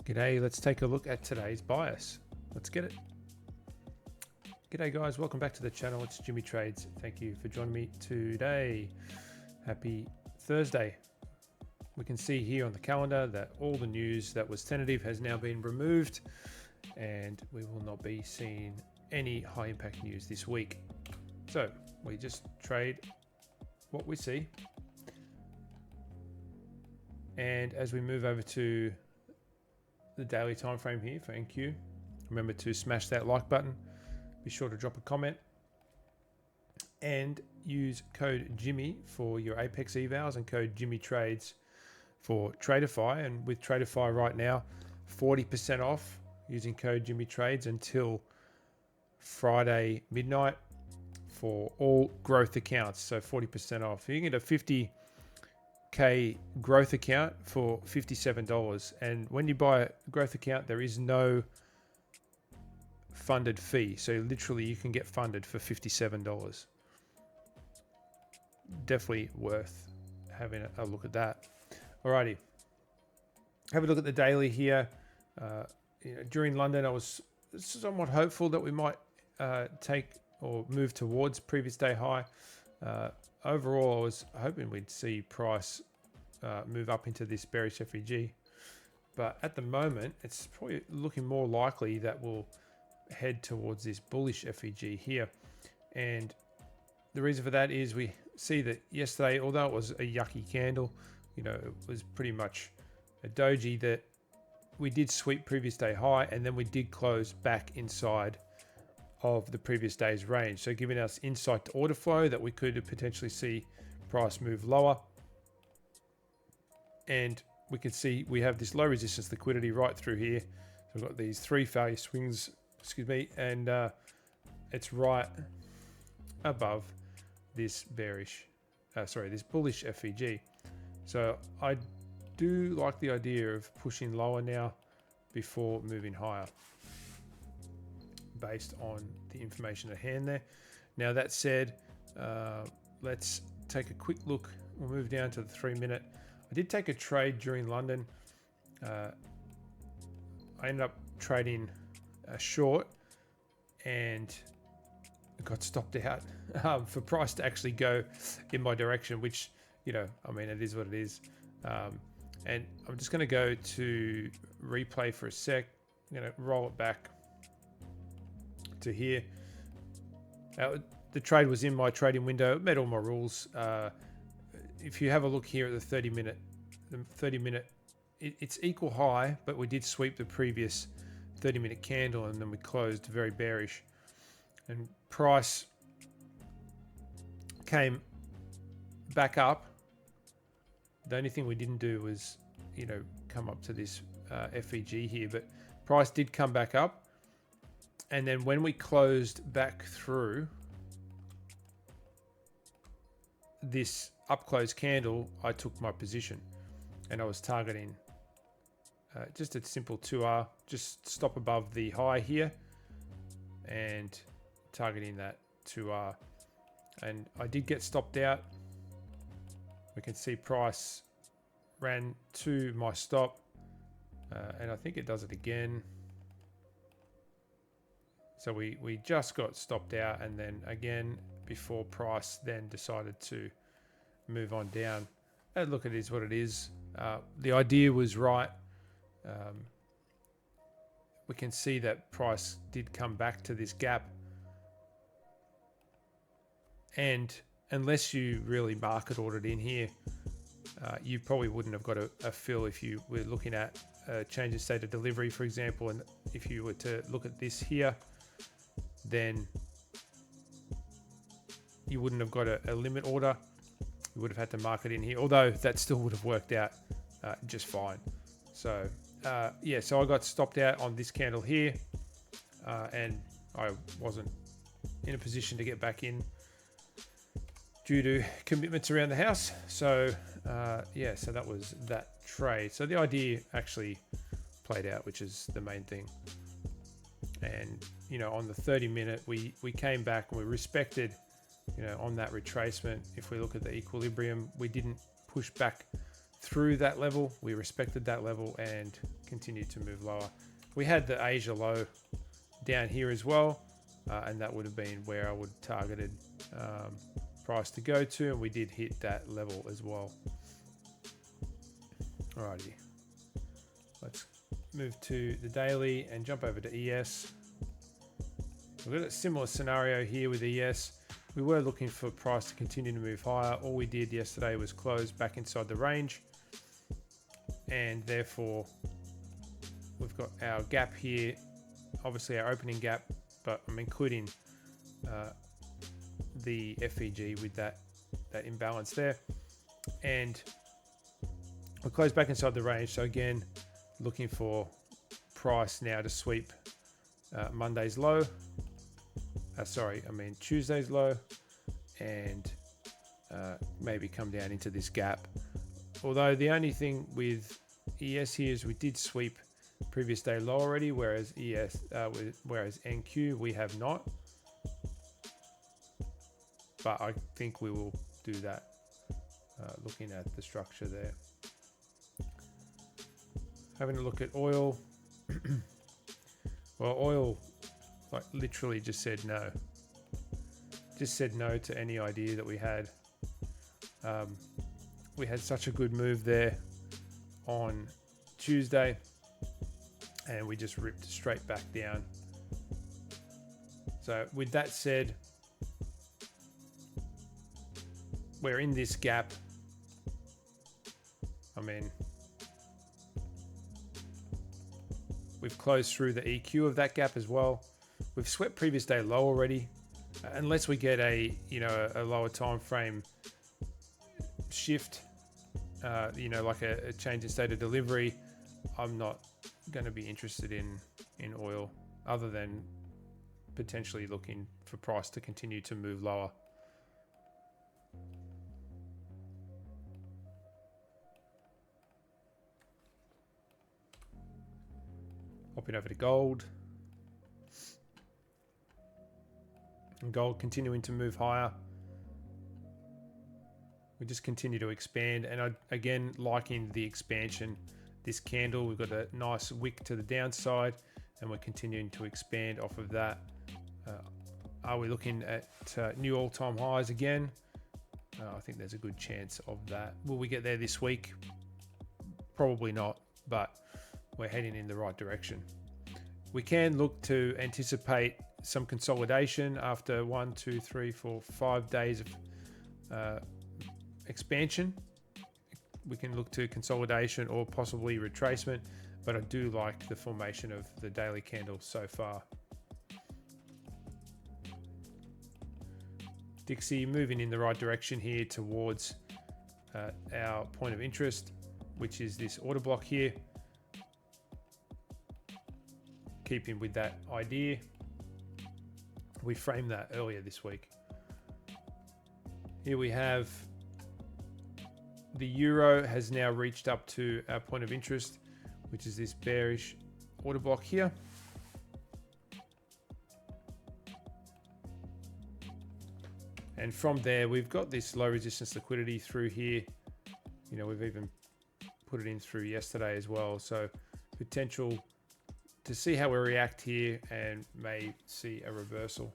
G'day, let's take a look at today's bias. Let's get it. G'day guys, welcome back to the channel. It's Jimmy Trades. Thank you for joining me today. Happy Thursday. We can see here on the calendar that all the news that was tentative has now been removed and we will not be seeing any high impact news this week. So we just trade what we see. And as we move over to the daily time frame here for NQ, remember to smash that like button. Be sure to drop a comment and use code Jimmy for your Apex evals and code Jimmy Trades for Tradeify. And with Tradeify right now, 40% off using code Jimmy Trades until Friday midnight for all growth accounts. So 40% off. You can get a 50K growth account for $57, and when you buy a growth account there is no funded fee, so literally you can get funded for $57. Definitely worth having a look at that. Alrighty, have a look at the daily here. During London I was somewhat hopeful that we might take or move towards previous day high. Overall, I was hoping we'd see price move up into this bearish FEG, but at the moment, it's probably looking more likely that we'll head towards this bullish FEG here. And the reason for that is we see that yesterday, although it was a yucky candle, it was pretty much a doji, that we did sweep previous day high and then we did close back inside of the previous day's range, so giving us insight to order flow that we could potentially see price move lower. And we can see we have this low resistance liquidity right through here. So we've got these three failure swings, and it's right above this this bullish FEG. So I do like the idea of pushing lower now before moving higher, based on the information at hand there. Now that said, let's take a quick look. We'll move down to the 3-minute. I did take a trade during London. I ended up trading a short and got stopped out for price to actually go in my direction, which, it is what it is. And I'm just going to go to replay for a sec. I'm going to roll it back to here. The trade was in my trading window. It met all my rules. If you have a look here at the 30 minute, it's equal high, but we did sweep the previous 30-minute candle and then we closed very bearish, and price came back up. The only thing we didn't do was come up to this FEG here, but price did come back up. And then when we closed back through this up close candle, I took my position and I was targeting just a simple 2R, just stop above the high here and targeting that 2R. And I did get stopped out. We can see price ran to my stop, and I think it does it again. So we just got stopped out, and then again before price then decided to move on down. And look, it is what it is. The idea was right. We can see that price did come back to this gap, and unless you really market ordered in here, you probably wouldn't have got a fill if you were looking at a change in state of delivery, for example. And if you were to look at this here, then you wouldn't have got a limit order. You would have had to market in here, although that still would have worked out just fine. So so I got stopped out on this candle here, and I wasn't in a position to get back in due to commitments around the house. So so that was that trade. So the idea actually played out, which is the main thing. And on the 30-minute, we came back and we respected, on that retracement. If we look at the equilibrium, we didn't push back through that level. We respected that level and continued to move lower. We had the Asia low down here as well, and that would have been where I would have targeted price to go to, and we did hit that level as well. Alrighty, let's move to the daily and jump over to ES. We've got a similar scenario here with ES. We were looking for price to continue to move higher. All we did yesterday was close back inside the range, and therefore we've got our gap here, obviously our opening gap, but I'm including the FEG with that imbalance there, and we closed back inside the range. So again, looking for price now to sweep Monday's low. Tuesday's low, and maybe come down into this gap. Although the only thing with ES here is we did sweep previous day low already, whereas whereas NQ we have not. But I think we will do that. Looking at the structure there. Having a look at oil. Well, oil like literally just said no. Just said no to any idea that we had. We had such a good move there on Tuesday, and we just ripped straight back down. So with that said, we're in this gap. I mean, we've closed through the EQ of that gap as well. We've swept previous day low already. Unless we get a lower time frame shift, like a change in state of delivery, I'm not going to be interested in oil, other than potentially looking for price to continue to move lower. Hopping over to gold. And gold continuing to move higher. We just continue to expand, and again liking the expansion. This candle, we've got a nice wick to the downside, and we're continuing to expand off of that. Are we looking at new all-time highs again? I think there's a good chance of that. Will we get there this week? Probably not, but we're heading in the right direction. We can look to anticipate some consolidation after 1, 2, 3, 4, 5 days of expansion. We can look to consolidation or possibly retracement, but I do like the formation of the daily candle so far. Dixie moving in the right direction here towards our point of interest, which is this order block here. Keeping with that idea, we framed that earlier this week. Here we have the euro has now reached up to our point of interest, which is this bearish order block here. And from there, we've got this low resistance liquidity through here. We've even put it in through yesterday as well. So potential to see how we react here, and may see a reversal.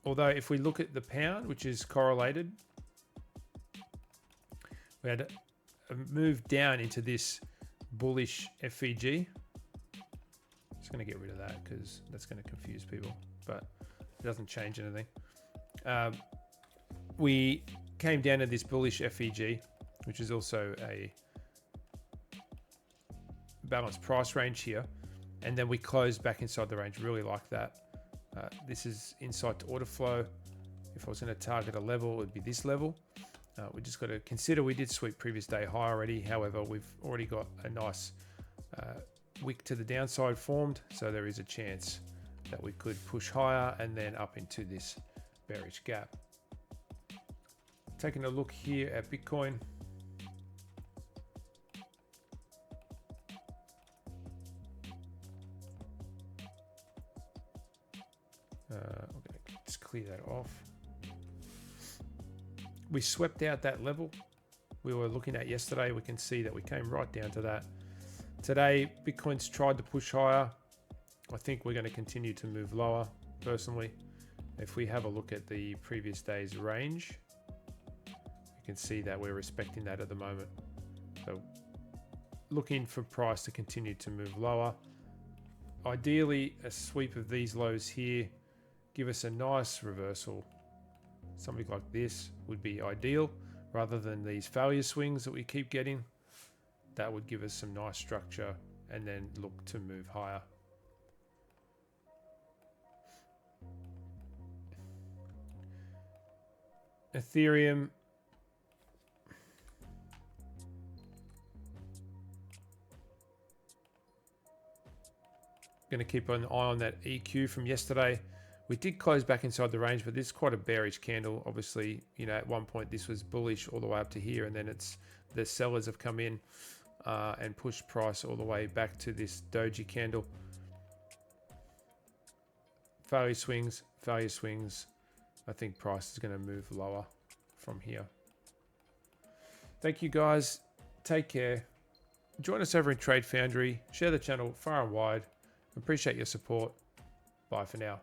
Although if we look at the pound, which is correlated, we had a move down into this bullish FEG. Just going to get rid of that because that's going to confuse people, but it doesn't change anything. We came down to this bullish FEG, which is also a balanced price range here. And then we closed back inside the range. Really like that. This is insight to order flow. If I was going to target a level, it would be this level. We just got to consider we did sweep previous day high already. However, we've already got a nice wick to the downside formed. So there is a chance that we could push higher and then up into this bearish gap. Taking a look here at Bitcoin. I'm going to just clear that off. we swept out that level we were looking at yesterday. We can see that we came right down to that. Today, Bitcoin's tried to push higher. I think we're going to continue to move lower, personally. If we have a look at the previous day's range, you can see that we're respecting that at the moment. So looking for price to continue to move lower. Ideally, a sweep of these lows here give us a nice reversal. Something like this would be ideal, rather than these failure swings that we keep getting. That would give us some nice structure and then look to move higher. Ethereum. Going to keep an eye on that EQ from yesterday. We did close back inside the range, but this is quite a bearish candle. Obviously, you know, at one point this was bullish all the way up to here, and then it's the sellers have come in and pushed price all the way back to this doji candle. Failure swings, failure swings. I think price is going to move lower from here. Thank you guys. Take care. Join us over in Trade Foundry. Share the channel far and wide. Appreciate your support. Bye for now.